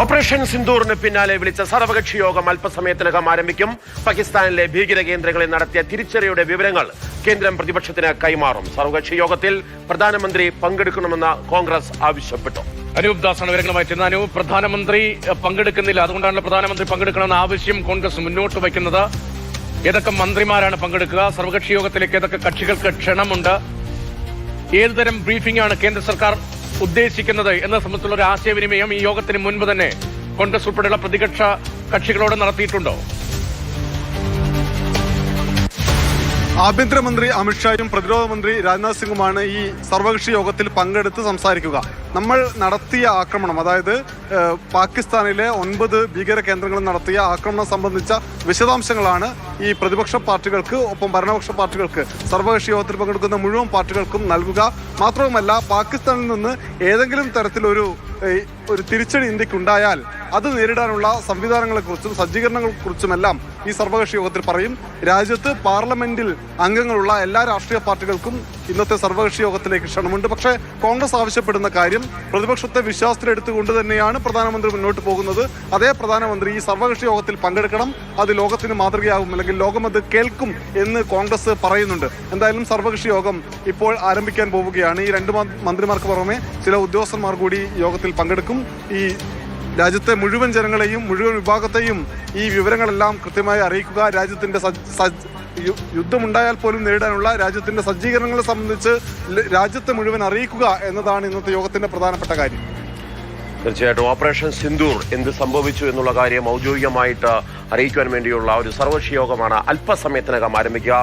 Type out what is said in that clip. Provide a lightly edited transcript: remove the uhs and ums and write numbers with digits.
Operation സിന്ദൂറിന് പിന്നാലെ വിളിച്ച സർവകക്ഷി യോഗം അല്പസമയത്തിനകം ആരംഭിക്കും. പാകിസ്ഥാനിലെ ഭീകര കേന്ദ്രങ്ങളിൽ നടത്തിയ തിരിച്ചറിയുടെ വിവരങ്ങൾ കേന്ദ്രം പ്രതിപക്ഷത്തിന് കൈമാറും. സർവകക്ഷി യോഗത്തിൽ പ്രധാനമന്ത്രി പങ്കെടുക്കണമെന്ന് കോൺഗ്രസ് ആവശ്യപ്പെട്ടു. അനൂപ് ദാസാണ് വിവരങ്ങളുമായി ചേർന്നത്. അനൂപ്, പ്രധാനമന്ത്രി പങ്കെടുക്കുന്നില്ല, അതുകൊണ്ടാണ് പ്രധാനമന്ത്രി പങ്കെടുക്കണമെന്ന ആവശ്യം കോൺഗ്രസ് മുന്നോട്ട് വയ്ക്കുന്നത്. ഏതൊക്കെ മന്ത്രിമാരാണ് പങ്കെടുക്കുക? സർവകക്ഷി യോഗത്തിലേക്ക് ഏതൊക്കെ കക്ഷികൾക്ക് ക്ഷണമുണ്ട്? ഏതുതരം ബ്രീഫിംഗ് ആണ് കേന്ദ്ര സർക്കാർ ഉദ്ദേശിക്കുന്നത് എന്ന സംബന്ധിച്ചുള്ള ഒരു ആശയവിനിമയം ഈ യോഗത്തിന് മുൻപ് തന്നെ കോൺഗ്രസ് ഉൾപ്പെടെയുള്ള പ്രതിപക്ഷ കക്ഷികളോട് നടത്തിയിട്ടുണ്ടോ? ആഭ്യന്തരമന്ത്രി അമിത്ഷായും പ്രതിരോധ മന്ത്രി രാജ്നാഥ് സിംഗുമാണ് ഈ സർവകക്ഷി യോഗത്തിൽ പങ്കെടുത്ത് സംസാരിക്കുക. നമ്മൾ നടത്തിയ ആക്രമണം, അതായത് പാകിസ്ഥാനിലെ 9 ഭീകര കേന്ദ്രങ്ങളിൽ നടത്തിയ ആക്രമണം സംബന്ധിച്ച വിശദാംശങ്ങളാണ് ഈ പ്രതിപക്ഷ പാർട്ടികൾക്ക് ഒപ്പം ഭരണപക്ഷ പാർട്ടികൾക്ക്, സർവകക്ഷി യോഗത്തിൽ പങ്കെടുക്കുന്ന മുഴുവൻ പാർട്ടികൾക്കും നൽകുക. മാത്രവുമല്ല, പാകിസ്ഥാനിൽ നിന്ന് ഏതെങ്കിലും തരത്തിലൊരു തിരിച്ചടി ഇന്ത്യക്കുണ്ടായാൽ അത് നേരിടാനുള്ള സംവിധാനങ്ങളെക്കുറിച്ചും സജ്ജീകരണങ്ങളെക്കുറിച്ചുമെല്ലാം ഈ സർവകക്ഷി യോഗത്തിൽ പറയും. രാജ്യത്ത് പാർലമെന്റിൽ അംഗങ്ങളുള്ള എല്ലാ രാഷ്ട്രീയ പാർട്ടികൾക്കും ഇന്നത്തെ സർവകക്ഷി യോഗത്തിലേക്ക് ക്ഷണമുണ്ട്. പക്ഷേ കോൺഗ്രസ് ആവശ്യപ്പെടുന്ന കാര്യം പ്രതിപക്ഷത്തെ വിശ്വാസത്തിലെടുത്തുകൊണ്ട് തന്നെയാണ് പ്രധാനമന്ത്രി മുന്നോട്ട് പോകുന്നത്. അതേ പ്രധാനമന്ത്രി ഈ സർവകക്ഷി യോഗത്തിൽ പങ്കെടുക്കണം, അത് ലോകത്തിന് മാതൃകയാകും, അല്ലെങ്കിൽ ലോകം അത് കേൾക്കും എന്ന് കോൺഗ്രസ് പറയുന്നുണ്ട്. എന്തായാലും സർവകക്ഷി യോഗം ഇപ്പോൾ ആരംഭിക്കാൻ പോവുകയാണ്. ഈ 2 മന്ത്രിമാർക്ക് പുറമെ ചില ഉദ്യോഗസ്ഥന്മാർ കൂടി യോഗത്തിൽ പങ്കെടുക്കും. ഈ രാജ്യത്തെ മുഴുവൻ ജനങ്ങളെയും മുഴുവൻ വിഭാഗത്തെയും ഈ വിവരങ്ങളെല്ലാം കൃത്യമായി അറിയിക്കുക, രാജ്യത്തിന്റെ യുദ്ധമുണ്ടായാൽ പോലും നേരിടാനുള്ള രാജ്യത്തിന്റെ സജ്ജീകരണങ്ങളെ സംബന്ധിച്ച് രാജ്യത്തെ മുഴുവൻ അറിയിക്കുക എന്നതാണ് ഇന്നത്തെ യോഗത്തിന്റെ പ്രധാനപ്പെട്ട കാര്യം. തീർച്ചയായിട്ടും ഓപ്പറേഷൻ സിന്ദൂർ എന്ത് സംഭവിച്ചു എന്നുള്ള കാര്യം ഔദ്യോഗികമായിട്ട് അറിയിക്കുവാൻ വേണ്ടിയുള്ള ഒരു സർവകക്ഷി യോഗമാണ് അല്പസമയത്തിനകം ആരംഭിക്കുക.